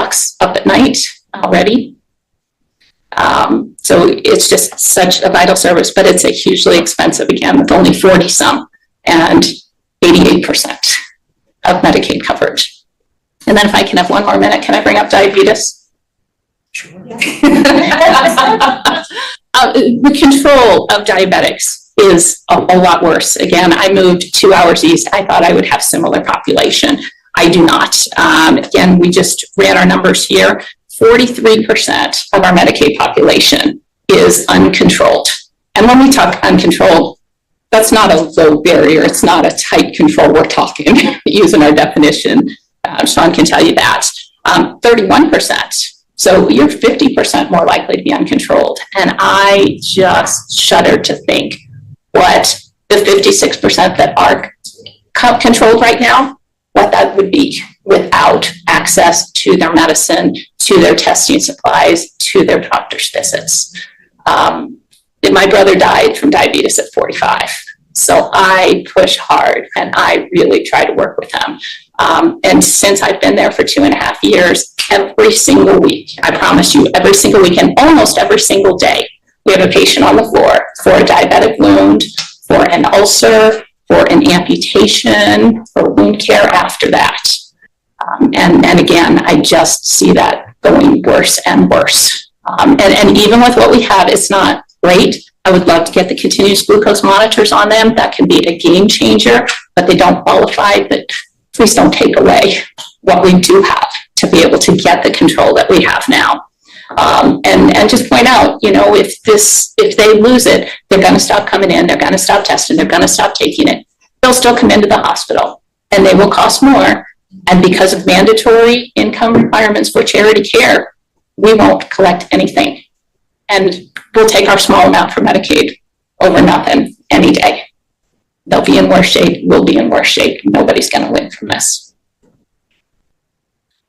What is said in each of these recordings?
docs up at night already. So it's just such a vital service, but it's a hugely expensive, again, with only 40 some and 88% of Medicaid coverage. And then if I can have one more minute, can I bring up diabetes? Sure. The control of diabetics is a lot worse. Again, I moved 2 hours east. I thought I would have similar population. I do not. Again, we just ran our numbers here. 43% of our Medicaid population is uncontrolled. And when we talk uncontrolled, that's not a low barrier. It's not a tight control we're talking using our definition. Sean can tell you that. 31%. So you're 50% more likely to be uncontrolled. And I just shudder to think what the 56% that are controlled right now, what that would be without access to their medicine, to their testing supplies, to their doctor's visits. My brother died from diabetes at 45. So I push hard and I really try to work with him. And since I've been there for 2.5 years, every single week, I promise you, every single week and almost every single day, we have a patient on the floor for a diabetic wound, for an ulcer, for an amputation, for wound care after that. And again, I just see that going worse and worse. And even with what we have, it's not great. I would love to get the continuous glucose monitors on them. That can be a game changer, but they don't qualify. But please don't take away what we do have to be able to get the control that we have now. And just point out, you know, if they lose it, they're going to stop coming in, they're going to stop testing, they're going to stop taking it. They'll still come into the hospital and they will cost more. And because of mandatory income requirements for charity care, we won't collect anything. And we'll take our small amount for Medicaid over nothing any day. They'll be in worse shape, we'll be in worse shape. Nobody's going to win from this.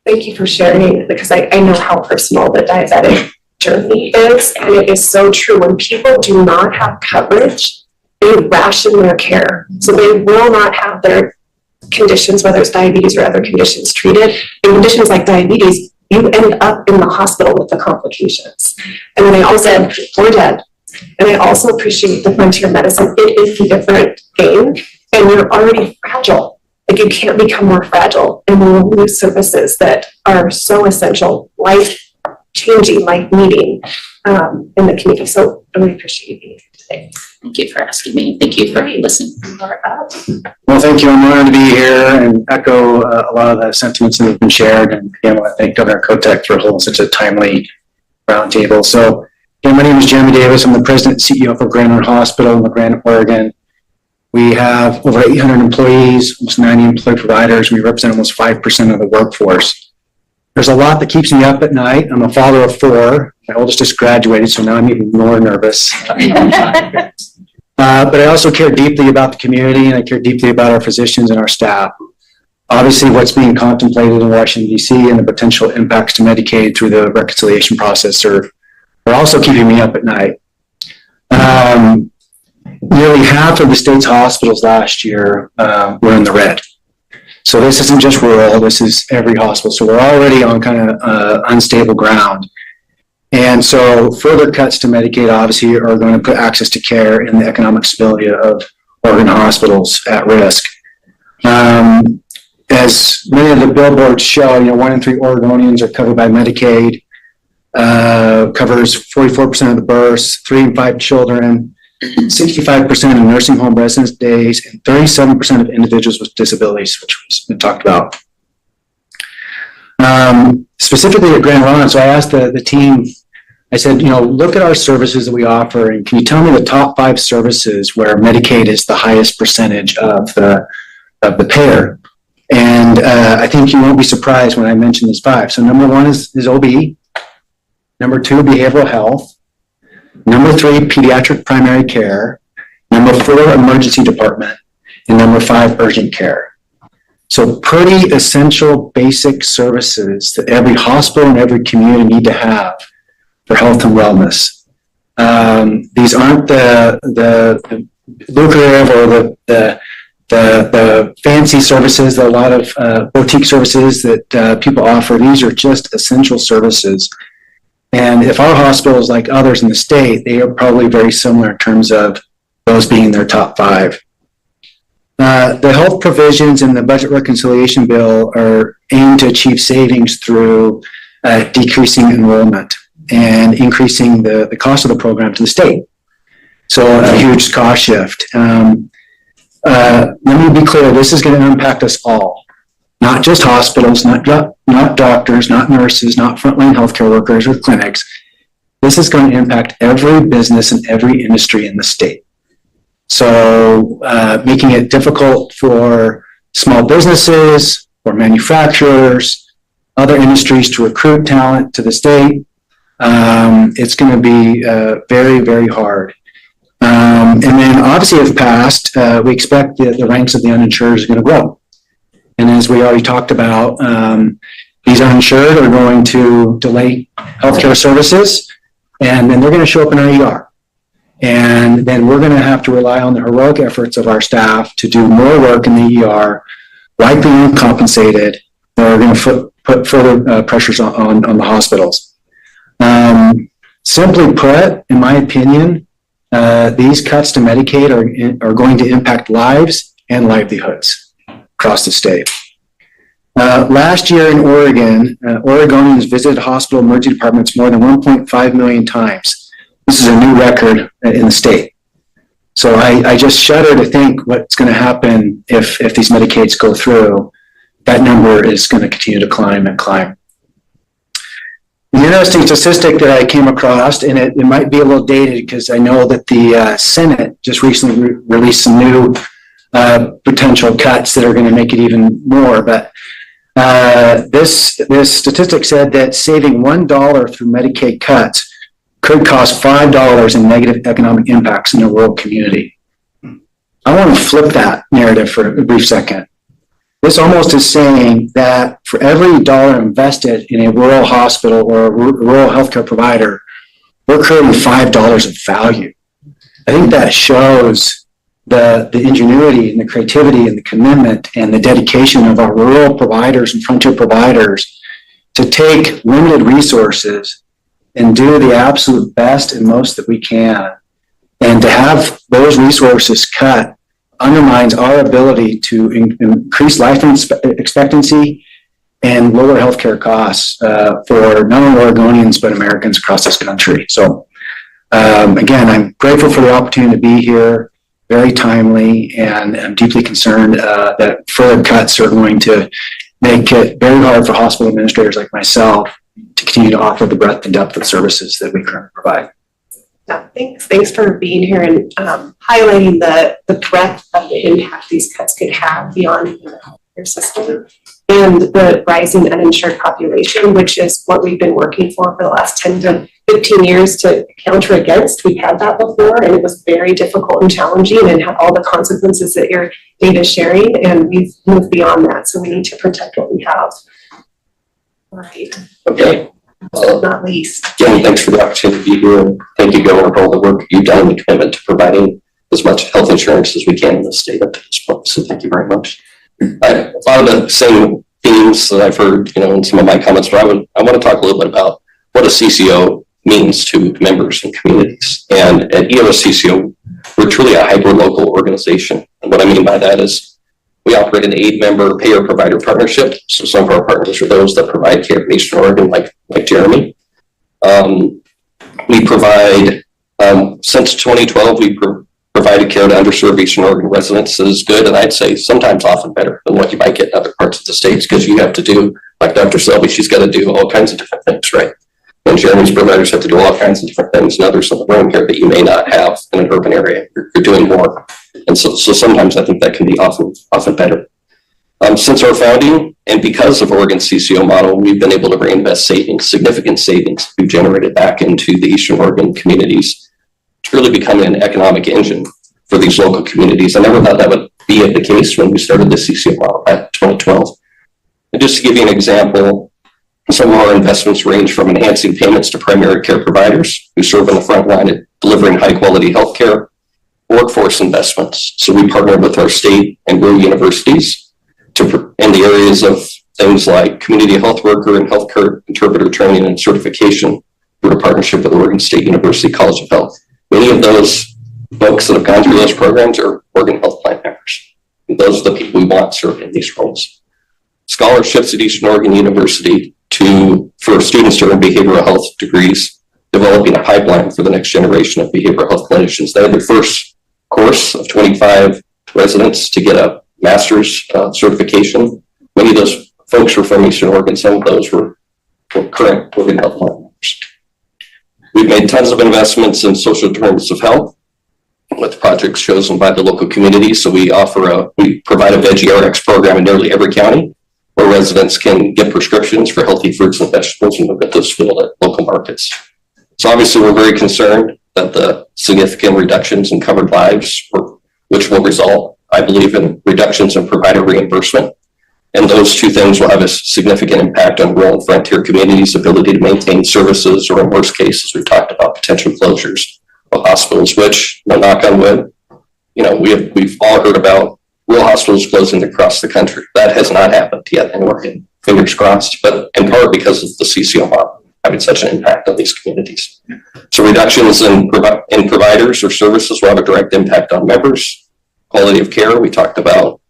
Thank you for sharing, because I know how personal the diabetic journey is, and it is so true. When people do not have coverage, they ration their care. So they will not have their conditions, whether it's diabetes or other conditions, treated. In conditions like diabetes, you end up in the hospital with the complications. And then I also, or dead. And I also appreciate the frontier medicine. It is a different game, and you're already fragile. Like, you can't become more fragile, and we will lose services that are so essential, life-changing, life-needing in the community. So I really appreciate you being here today. Thank you for asking me. Thank you for listening. Well, thank you. I'm honored to be here and echo a lot of the sentiments that have been shared. And again, I want to thank Governor Kotek for holding such a timely roundtable. So, again, my name is Jeremy Davis. I'm the president and CEO for Grand Hospital in LaGrande, Oregon. We have over 800 employees, almost 90 employee providers. We represent almost 5% of the workforce. There's a lot that keeps me up at night. I'm a father of 4. My oldest just graduated, so now I'm even more nervous. But I also care deeply about the community, and I care deeply about our physicians and our staff. Obviously, what's being contemplated in Washington, D.C. and the potential impacts to Medicaid through the reconciliation process are also keeping me up at night. Nearly half of the state's hospitals last year were in the red. So this isn't just rural, this is every hospital. So we're already on kind of unstable ground. And so further cuts to Medicaid obviously are going to put access to care and the economic stability of Oregon hospitals at risk. As many of the billboards show, 1 in 3 Oregonians are covered by Medicaid, covers 44% of the births, 3 in 5 children, 65% of nursing home residence days, and 37% of individuals with disabilities, which has been talked about. Specifically at Grand Ronde, so I asked the team, I said, look at our services that we offer, and can you tell me the top 5 services where Medicaid is the highest percentage of the payer? And I think you won't be surprised when I mention these 5. So number 1 is OB. Number 2, behavioral health. Number 3, pediatric primary care. Number 4, emergency department. And number 5, urgent care. So pretty essential basic services that every hospital and every community need to have for health and wellness. These aren't the lucrative or the The fancy services, a lot of boutique services that people offer, these are just essential services. And if our hospital is like others in the state, they are probably very similar in terms of those being their top 5. The health provisions in the budget reconciliation bill are aimed to achieve savings through decreasing enrollment and increasing the cost of the program to the state. So a huge cost shift. Let me be clear, this is going to impact us all, not just hospitals, not doctors, not nurses, not frontline healthcare workers or clinics. This is going to impact every business and every industry in the state. So making it difficult for small businesses, for manufacturers, other industries to recruit talent to the state. It's going to be very, very hard. And then obviously if passed, we expect that the ranks of the uninsured is going to grow. And as we already talked about, these uninsured are going to delay healthcare services, and then they're going to show up in our ER. And then we're going to have to rely on the heroic efforts of our staff to do more work in the ER, likely uncompensated, that are going to put further pressures on the hospitals. Simply put, in my opinion, these cuts to Medicaid are going to impact lives and livelihoods across the state. Last year in Oregon, Oregonians visited hospital emergency departments more than 1.5 million times. This is a new record in the state. So I just shudder to think what's going to happen if these Medicaids go through. That number is going to continue to climb and climb. An interesting statistic that I came across, and it might be a little dated because I know that the Senate just recently released some new potential cuts that are going to make it even more. But this statistic said that saving $1 through Medicaid cuts could cost $5 in negative economic impacts in a rural community. I want to flip that narrative for a brief second. This almost is saying that for every dollar invested in a rural hospital or a rural healthcare provider, we're creating $5 of value. I think that shows the ingenuity and the creativity and the commitment and the dedication of our rural providers and frontier providers to take limited resources and do the absolute best and most that we can. And to have those resources cut undermines our ability to increase life expectancy and lower healthcare costs for not only Oregonians, but Americans across this country. So again, I'm grateful for the opportunity to be here, very timely, and I'm deeply concerned that further cuts are going to make it very hard for hospital administrators like myself to continue to offer the breadth and depth of services that we currently provide. Yeah, thanks for being here and highlighting the breadth of the impact these cuts could have beyond the healthcare system and the rising uninsured population, which is what we've been working for the last 10 to 15 years to counter against. We've had that before, and it was very difficult and challenging and had all the consequences that your data is sharing, and we've moved beyond that, so we need to protect what we have. All right. Okay. Not least. Again, thanks for the opportunity to be here, and thank you, Governor, for all the work you've done and the commitment to providing as much health insurance as we can in the state up to this point. So thank you very much. A lot of the same themes that I've heard, in some of my comments, but I want to talk a little bit about what a CCO means to members and communities. And at EOS CCO, we're truly a hyper-local organization. And what I mean by that is we operate an 8-member payer-provider partnership. So some of our partners are those that provide care in Eastern Oregon, like Jeremy. We provide, since 2012, we provided care to underserved Eastern Oregon residents that is good, and I'd say sometimes often better than what you might get in other parts of the states, because you have to do, like Dr. Selby, she's got to do all kinds of different things, right? And Jeremy's providers have to do all kinds of different things, and others in the room here that you may not have in an urban area. You're doing more. And so sometimes I think that can be often better. Since our founding, and because of Oregon's CCO model, we've been able to reinvest significant savings we've generated back into the Eastern Oregon communities to really become an economic engine for these local communities. I never thought that would be the case when we started the CCO model back in 2012. And just to give you an example, some of our investments range from enhancing payments to primary care providers who serve on the front line at delivering high quality health care, workforce investments. So we partnered with our state and rural universities in the areas of things like community health worker and healthcare interpreter training and certification through a partnership with Oregon State University College of Health. Many of those folks that have gone through those programs are Oregon Health Plan members. And those are the people we want served in these roles. Scholarships at Eastern Oregon University for students to earn behavioral health degrees, developing a pipeline for the next generation of behavioral health clinicians. They had their first course of 25 residents to get a master's certification. Many of those folks were from Eastern Oregon. Some of those were current Oregon Health Plan members. We've made tons of investments in social determinants of health with projects chosen by the local community. So we provide a VeggieRx program in nearly every county where residents can get prescriptions for healthy fruits and vegetables, and we'll get those filled at local markets. So obviously we're very concerned that the significant reductions in covered lives, which will result, I believe, in reductions in provider reimbursement. And those two things will have a significant impact on rural and frontier communities' ability to maintain services, or in worst cases, we've talked about potential closures of hospitals, which, knock on wood, we've all heard about rural hospitals closing across the country. That has not happened yet in Oregon, fingers crossed, but in part because of the CCO model having such an impact on these communities. So reductions in providers or services will have a direct impact on members. Quality of care, we talked about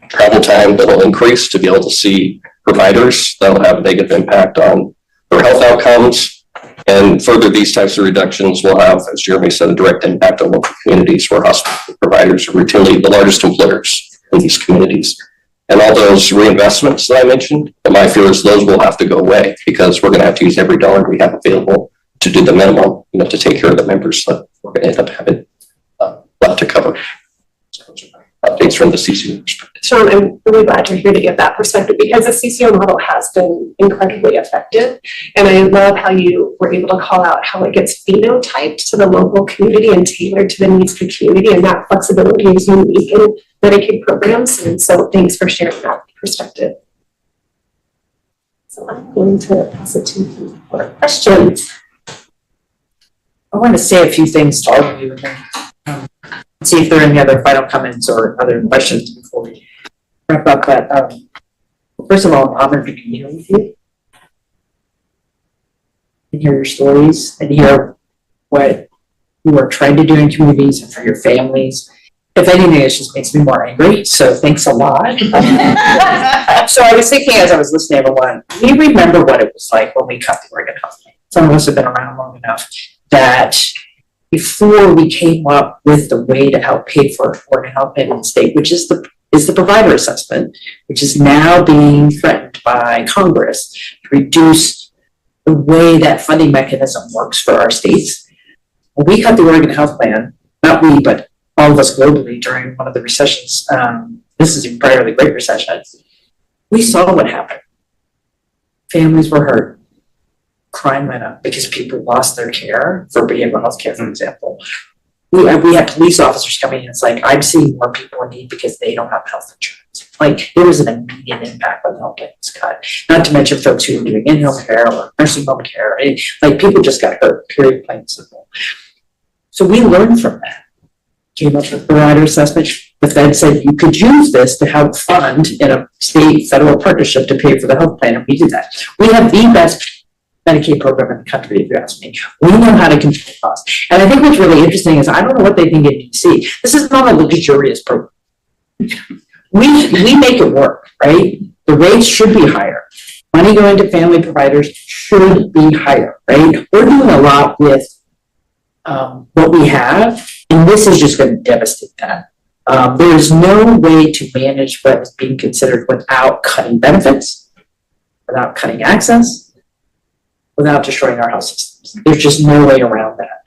travel time that will increase to be able to see providers. That'll have a negative impact on their health outcomes. And further, these types of reductions will have, as Jeremy said, a direct impact on local communities where hospital providers are routinely the largest employers in these communities. And all those reinvestments that I mentioned, my fear is those will have to go away because we're going to have to use every dollar we have available to do the minimum, to take care of the members that we're going to end up having left to cover. So updates from the CCO perspective. Sean, I'm really glad you're here to give that perspective because the CCO model has been incredibly effective. And I love how you were able to call out how it gets phenotyped to the local community and tailored to the needs of the community, and that flexibility is unique in Medicaid programs. And so thanks for sharing that perspective. So I'm going to pass it to you for questions. I want to say a few things to all of you and then see if there are any other final comments or other questions before we wrap up. But first of all, I'm honored to be here with you and hear your stories and hear what you are trying to do in communities and for your families. If anything, it just makes me more angry. So thanks a lot. So I was thinking as I was listening, everyone, we remember what it was like when we cut the Oregon Health Plan. Some of us have been around long enough that before we came up with the way to help pay for Oregon Health Plan in the state, which is the provider assessment, which is now being threatened by Congress to reduce the way that funding mechanism works for our states. When we cut the Oregon Health Plan, not we, but all of us globally during one of the recessions, this is prior to the Great Recession, we saw what happened. Families were hurt. Crime went up because people lost their care for behavioral health care, for example. We had police officers coming in. It's like, I'm seeing more people in need because they don't have health insurance. Like, there was an immediate impact when the health plan was cut. Not to mention folks who were doing in-home care or nursing home care. Like, people just got hurt, period, plain and simple. So we learned from that. Came up with provider assessment. The Fed said you could use this to help fund in a state federal partnership to pay for the health plan, and we did that. We have the best Medicaid program in the country, if you ask me. We know how to control costs. And I think what's really interesting is I don't know what they think in DC. This is not a luxurious program. We make it work, right? The rates should be higher. Money going to family providers should be higher, right? We're doing a lot with what we have, and this is just going to devastate that. There is no way to manage what is being considered without cutting benefits, without cutting access, without destroying our health systems. There's just no way around that.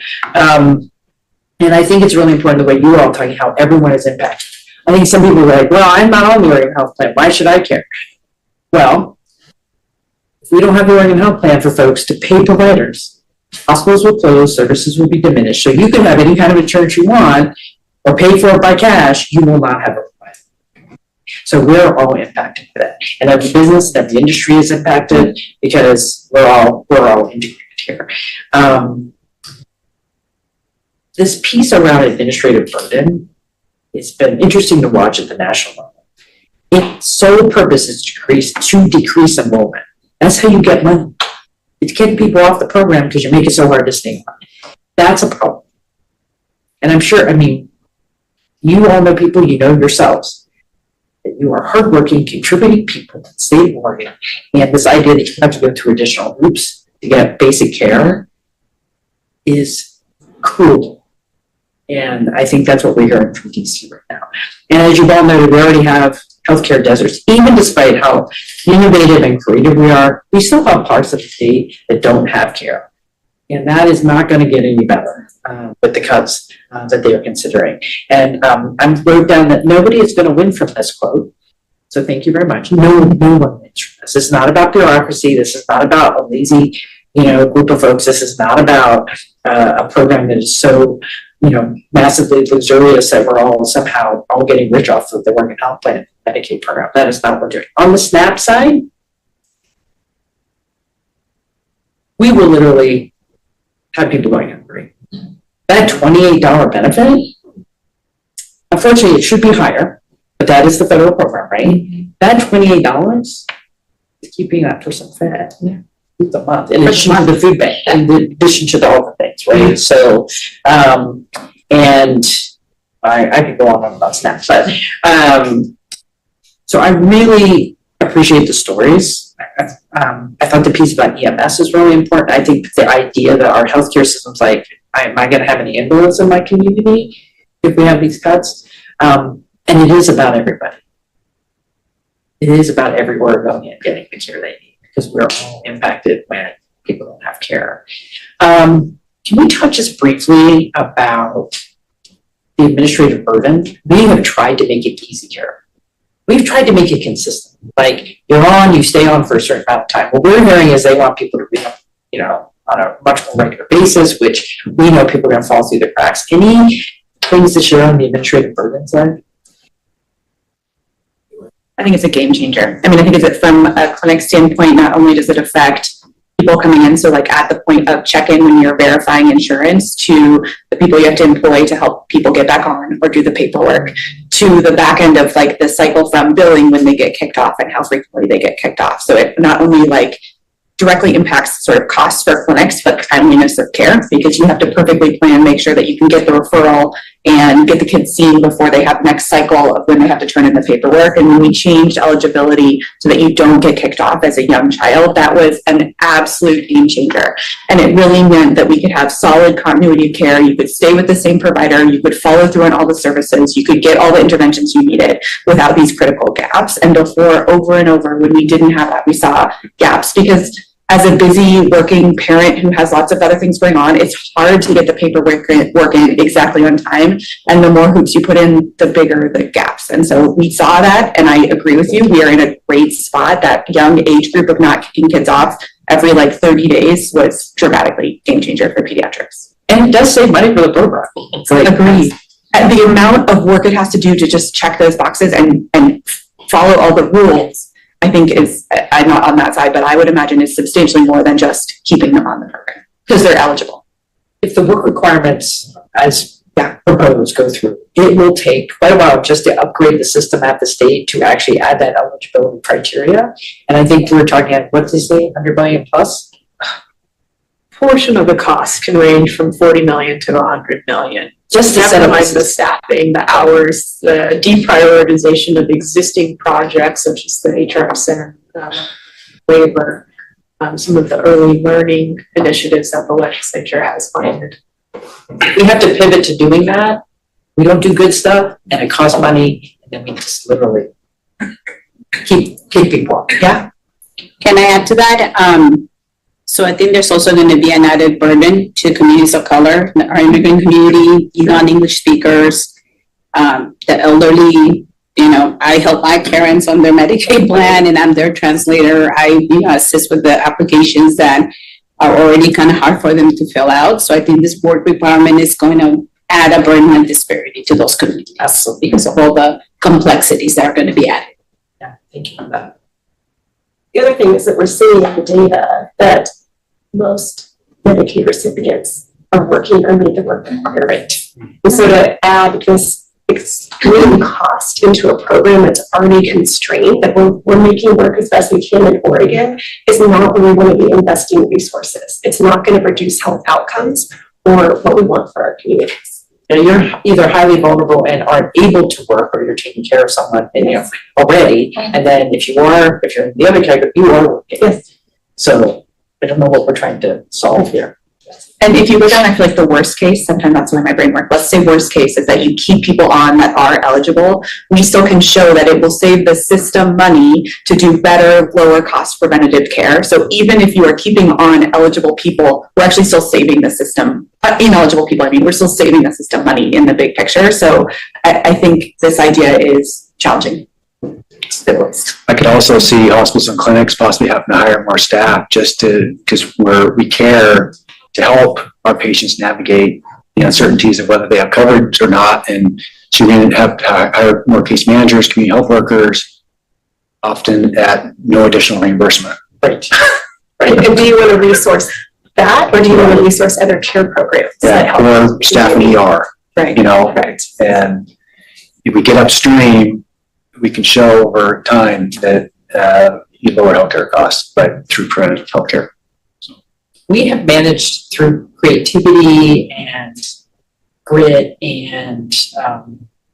And I think it's really important the way you were all talking, how everyone is impacted. I think some people are like, well, I'm not on the Oregon Health Plan. Why should I care? Well, if we don't have the Oregon Health Plan for folks to pay providers, hospitals will close, services will be diminished. So you can have any kind of insurance you want or pay for it by cash, you will not have it. So we're all impacted by that. And every business, every industry is impacted because we're all integrated here. this piece around administrative burden, it's been interesting to watch at the national level. Its sole purpose is to decrease enrollment. That's how you get money. It's getting people off the program because you make it so hard to stay on. That's a problem. And I'm sure, I mean, you all know people, you know yourselves, that you are hardworking, contributing people to the state of Oregon. And this idea that you have to go through additional hoops to get basic care is cruel. And I think that's what we're hearing from DC right now. And as you all noted, we already have healthcare deserts. Even despite how innovative and creative we are, we still have parts of the state that don't have care. And that is not going to get any better with the cuts that they are considering. And I wrote down that nobody is going to win from this quote. So thank you very much. No one wins from this. This is not about bureaucracy. This is not about a lazy, group of folks. This is not about a program that is so, massively luxurious that we're all somehow all getting rich off of the Oregon Health Plan Medicaid program. That is not what we're doing. On the SNAP side, we will literally have people going hungry. That $28 benefit, unfortunately, it should be higher, but that is the federal program, right? That $28 is keeping that person fed. Yeah. The month, in addition to the food bank, in addition to all the things, right? So, and I could go on about SNAP, but so I really appreciate the stories. I thought the piece about EMS is really important. I think the idea that our healthcare system's like, am I going to have any influence in my community if we have these cuts? And it is about everybody. It is about everywhere going and getting the care they need, because we're all impacted when people don't have care. Can we talk just briefly about the administrative burden? We have tried to make it easier. We've tried to make it consistent. Like, you're on, you stay on for a certain amount of time. What we're hearing is they want people to be on, on a much more regular basis, which we know people are going to fall through the cracks. Any things to share on the administrative burden side? I think it's a game changer. I mean, I think it's from a clinic standpoint, not only does it affect people coming in, so like at the point of check-in when you're verifying insurance, to the people you have to employ to help people get back on or do the paperwork, to the back end of like the cycle from billing when they get kicked off and how frequently they get kicked off. So it not only like directly impacts sort of costs for clinics, but timeliness of care, because you have to perfectly plan, make sure that you can get the referral and get the kids seen before they have next cycle of when they have to turn in the paperwork. And when we changed eligibility so that you don't get kicked off as a young child, that was an absolute game changer. And it really meant that we could have solid continuity of care. You could stay with the same provider. You could follow through on all the services. You could get all the interventions you needed without these critical gaps. And before, over and over, when we didn't have that, we saw gaps, because as a busy working parent who has lots of other things going on, it's hard to get the paperwork in exactly on time. And the more hoops you put in, the bigger the gaps. And so we saw that, and I agree with you. We are in a great spot. That young age group of not kicking kids off every 30 days was dramatically game changer for pediatrics. And it does save money for the program. Agreed. And the amount of work it has to do to just check those boxes and follow all the rules, I think is, I'm not on that side, but I would imagine is substantially more than just keeping them on the program because they're eligible. If the work requirements as proposed go through, it will take quite a while just to upgrade the system at the state to actually add that eligibility criteria. And I think we're talking at, what did they say, 100 million plus? Portion of the cost can range from 40 million to 100 million. Just to set up the staffing, the hours, the deprioritization of existing projects such as the HR center, labor, some of the early learning initiatives that the legislature has funded. We have to pivot to doing that. We don't do good stuff and it costs money, and then we just literally keep people. Yeah. Can I add to that? So I think there's also going to be an added burden to communities of color, our immigrant community, non-English speakers, the elderly. I help my parents on their Medicaid plan, and I'm their translator. I assist with the applications that are already kind of hard for them to fill out. So I think this work requirement is going to add a burden and disparity to those communities. Absolutely. Because of all the complexities that are going to be added. Yeah, thank you for that. The other thing is that we're seeing in the data that most Medicaid recipients are working or need to work requirement. And so to add this extreme cost into a program that's already constrained, that we're making work as best we can in Oregon, is not where we want to be investing resources. It's not going to produce health outcomes or what we want for our communities. You know, you're either highly vulnerable and aren't able to work, or you're taking care of someone, you know, already. And then if you're in the other category, you are working. Yes. So I don't know what we're trying to solve here. And if you go down, I feel like the worst case, sometimes that's where my brain works. Let's say worst case is that you keep people on that are eligible. We still can show that it will save the system money to do better, lower cost preventative care. So even if you are keeping on eligible people, we're actually still saving the system, ineligible people, I mean, we're still saving the system money in the big picture. So I think this idea is challenging. I could also see hospitals and clinics possibly having to hire more staff because we care to help our patients navigate the uncertainties of whether they have coverage or not. And so we're going to have to hire more case managers, community health workers, often at no additional reimbursement. Right. Right. And do you want to resource that, or do you want to resource other care programs that help? Or staff in ER, Right. you know, Right. and if we get upstream, we can show over time that you lower healthcare costs, but through preventative healthcare. We have managed through creativity and grit and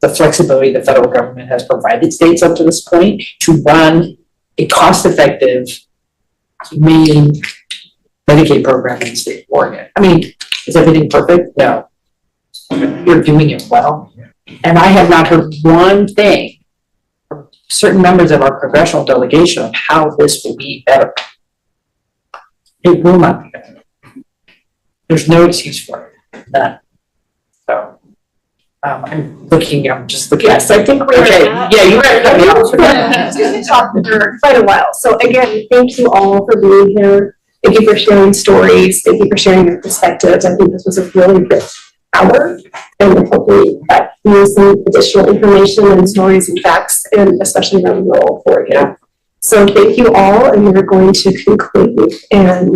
the flexibility the federal government has provided states up to this point to run a cost-effective, humane Medicaid program in the state of Oregon. I mean, is everything perfect? No. You're doing it well. And I have not heard one thing from certain members of our congressional delegation of how this will be better. It will not be better. There's no excuse for it, none. So, I'm just looking. Yes, I think we're Okay, at. yeah, you were at me off. We've talked for quite a while. So again, thank you all for being here. Thank you for sharing stories. Thank you for sharing your perspectives. I think this was a really rich hour, and hopefully that gives some additional information and stories and facts, and especially around rural Oregon. So thank you all, and we're going to conclude and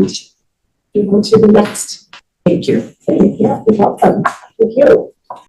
move on to the next. Thank you. Thank you. You're welcome. Thank you.